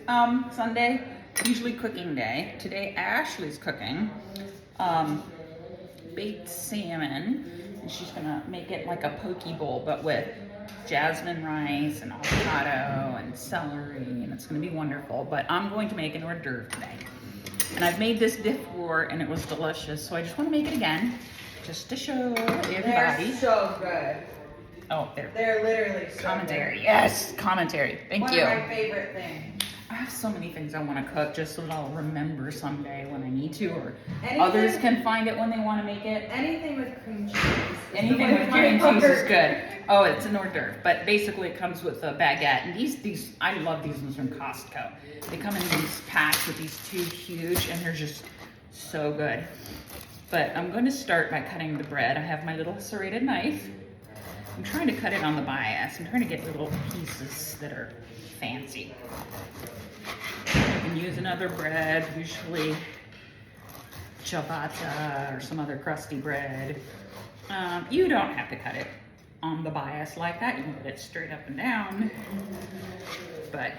Sunday, usually cooking day. Today Ashley's cooking baked salmon, and she's gonna make it like a poke bowl, but with jasmine rice and avocado and celery, and it's gonna be wonderful. But I'm going to make an hors d'oeuvre today. And I've made this before and it was delicious, so I just want to make it again, just to show everybody. They're so good. Oh, they're literally so commentary. Good. Yes, commentary. Thank you. One of my favorite things. I have so many things I want to cook just so that I'll remember someday when I need to, or others can find it when they want to make it. Anything with cream cheese. Anything with cream cheese is good. Oh, it's an hors d'oeuvre, but basically it comes with a baguette. And these, I love these ones from Costco. They come in these packs with these two huge, and they're just so good. But I'm going to start by cutting the bread. I have my little serrated knife. I'm trying to cut it on the bias. I'm trying to get little pieces that are fancy. You can use another bread, usually ciabatta or some other crusty bread. You don't have to cut it on the bias like that. You can put it straight up and down. But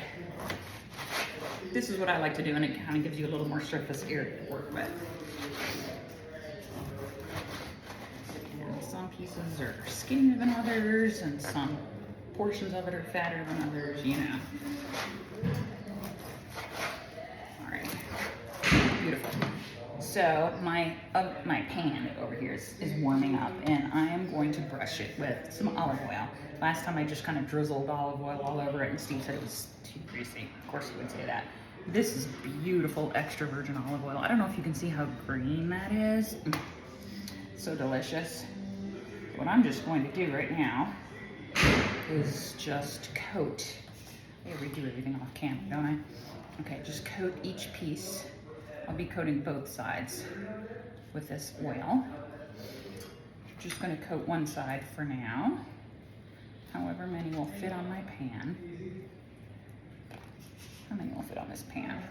this is what I like to do, and it kind of gives you a little more surface area to work with. And some pieces are skinnier than others, and some portions of it are fatter than others, you know. All right, beautiful. So my pan over here is warming up, and I am going to brush it with some olive oil. Last time I just kind of drizzled olive oil all over it, and Steve said it was too greasy. Of course he would say that. This is beautiful extra virgin olive oil. I don't know if you can see how green that is. So delicious. What I'm just going to do right now is just coat. I redo everything off camera, don't I? Okay, just coat each piece. I'll be coating both sides with this oil. Just going to coat one side for now. However many will fit on my pan. How many will fit on this pan?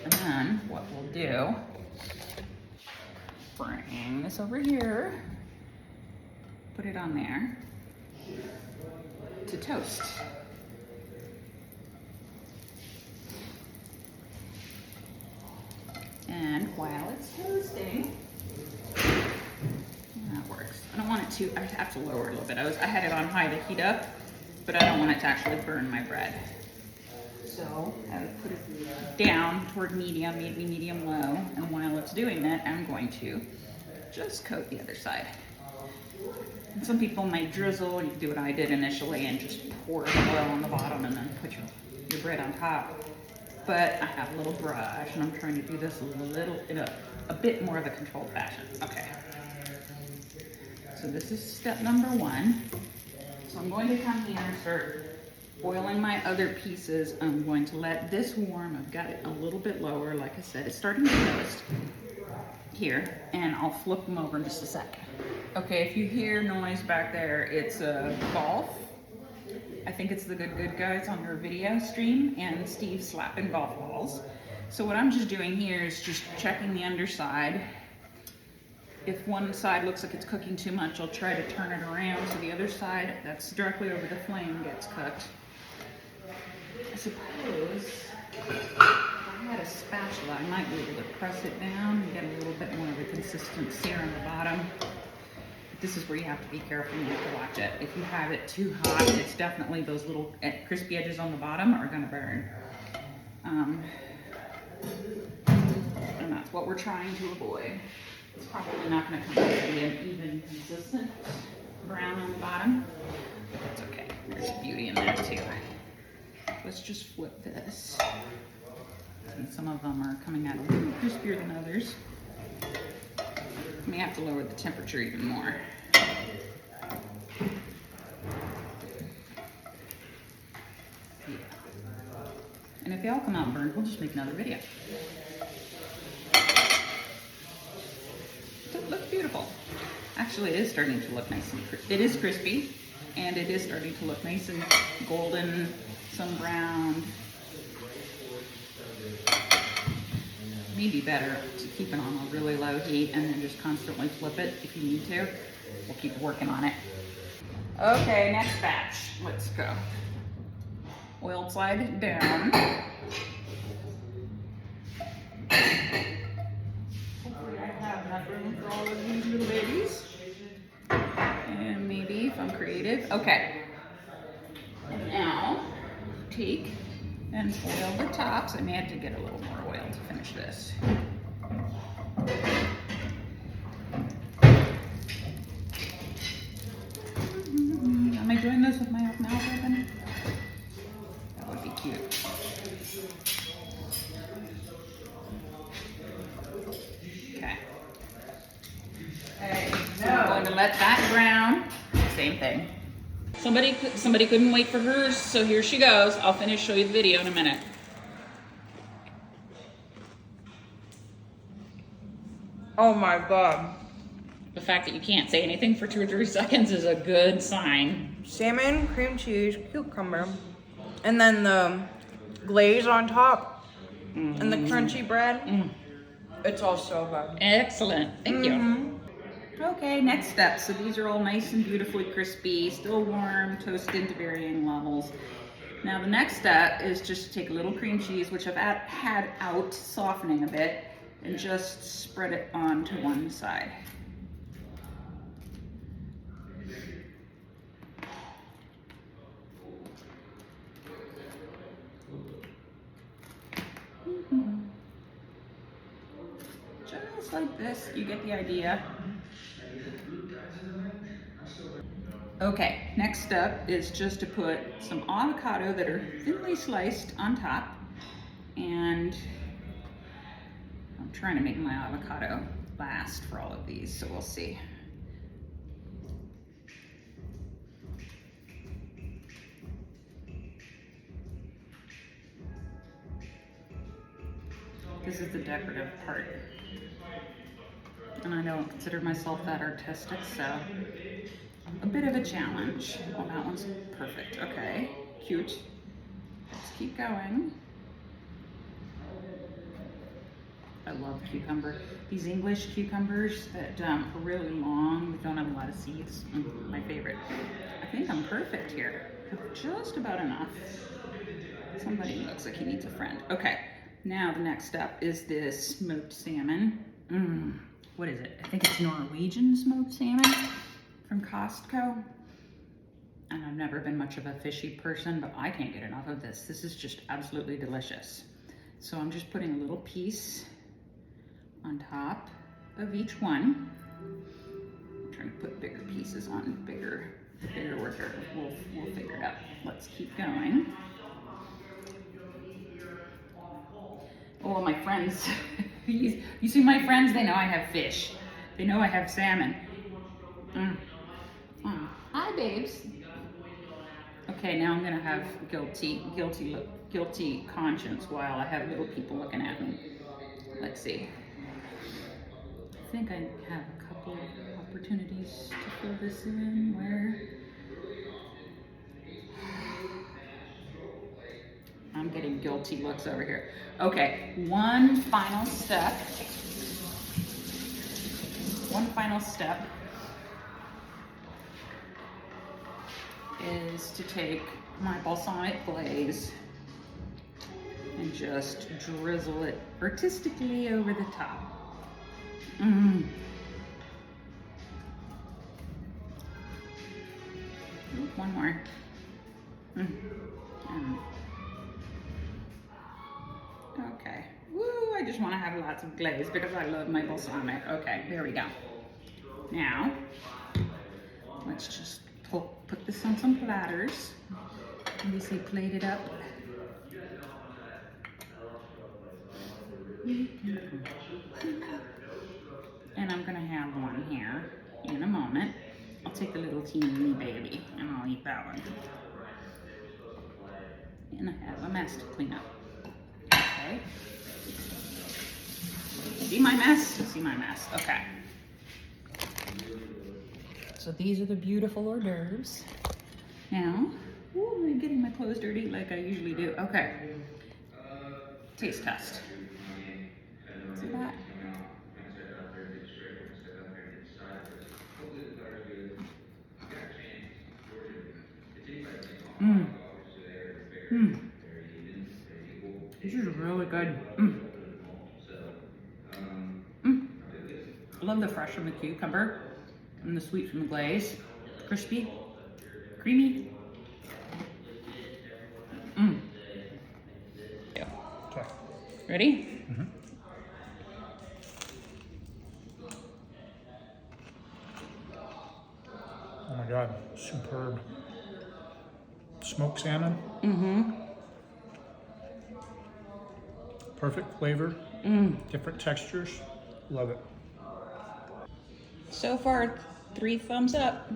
And then what we'll do, bring this over here, put it on there to toast. And while it's toasting, that works. I don't want it to, I have to lower it a little bit. I had it on high to heat up, but I don't want it to actually burn my bread. So I would put it down toward medium, maybe medium low. And while it's doing that, I'm going to just coat the other side. And some people might drizzle. You can do what I did initially and just pour the oil on the bottom and then put your bread on top. But I have a little brush, and I'm trying to do this in a bit more of a controlled fashion. Okay. So this is step number one. So I'm going to come here and start boiling my other pieces. I'm going to let this warm. I've got it a little bit lower. Like I said, it's starting to toast here, and I'll flip them over in just a second. Okay, if you hear noise back there, it's golf. I think it's the Good Guys on their video stream, and Steve slapping golf balls. So what I'm just doing here is just checking the underside. If one side looks like it's cooking too much, I'll try to turn it around so the other side that's directly over the flame gets cooked. I suppose if I had a spatula, I might be able to press it down and get a little bit more of a consistent sear on the bottom. This is where you have to be careful and you have to watch it. If you have it too hot, it's definitely those little crispy edges on the bottom are gonna burn. And that's what we're trying to avoid. It's probably not gonna come out to be an even, consistent brown on the bottom, but that's okay. There's beauty in that too. Let's just flip this. And some of them are coming out a little crispier than others. We have to lower the temperature even more. Yeah. And if they all come out burned, we'll just make another video. It looks beautiful. Actually, it is starting to look nice and crispy. It is crispy, and it is starting to look nice and golden, some brown. Maybe better to keep it on a really low heat and then just constantly flip it if you need to. We'll keep working on it. Okay, next batch. Let's go. Oiled side down. Hopefully I have enough room for all of these little babies. And maybe if I'm creative. Okay. Now, take and oil the tops. I may have to get a little more oil to finish this. Am I doing this with my mouth open? That would be cute. Okay. Hey, I'm going to let that brown. Same thing. Somebody couldn't wait for hers, so here she goes. I'll show you the video in a minute. Oh my god. The fact that you can't say anything for 2 or 3 seconds is a good sign. Salmon, cream cheese, cucumber, and then the glaze on top, and the crunchy bread. It's all so good. Excellent. Thank you. Okay, next step. So these are all nice and beautifully crispy, still warm, toasted to varying levels. Now the next step is just to take a little cream cheese, which I've had out softening a bit, and just spread it onto one side. Just like this, you get the idea. Okay, next step is just to put some avocado that are thinly sliced on top, and I'm trying to make my avocado last for all of these, so we'll see. This is the decorative part. And I don't consider myself that artistic, so a bit of a challenge. Well, that one's perfect. Okay, cute. Let's keep going. I love cucumber. These English cucumbers that are really long, don't have a lot of seeds. My favorite. I think I'm perfect here. Just about enough. Somebody looks like he needs a friend. Okay, now the next step is this smoked salmon. What is it? I think it's Norwegian smoked salmon from Costco. And I've never been much of a fishy person, but I can't get enough of this. This is just absolutely delicious. So I'm just putting a little piece on top of each one. I'm trying to put bigger pieces on bigger order. We'll figure it out. Let's keep going. Oh, my friends. You see my friends, they know I have fish. They know I have salmon. Hi, babes. Okay, now I'm gonna have guilty conscience while I have little people looking at me. Let's see. I think I have a couple of opportunities to fill this in where I'm getting guilty looks over here. Okay, one final step is to take my balsamic glaze and just drizzle it artistically over the top. Ooh, one more. Okay. Woo, I just want to have lots of glaze because I love my balsamic. Okay, here we go. Now, let's just put this on some platters. Obviously plate it up. And I'm gonna have one here in a moment. I'll take the little teeny baby and I'll eat that one. And I have a mess to clean up. Okay. See my mess? See my mess. Okay. So these are the beautiful hors d'oeuvres. Now, ooh, I'm getting my clothes dirty like I usually do. Okay. Taste test. See that? This is really good. I love the fresh from the cucumber and the sweet from the glaze. Crispy, creamy. Yeah. Okay. Ready? Oh my God, superb. Smoked salmon. Perfect flavor. Different textures. Love it. So far, 3 thumbs up.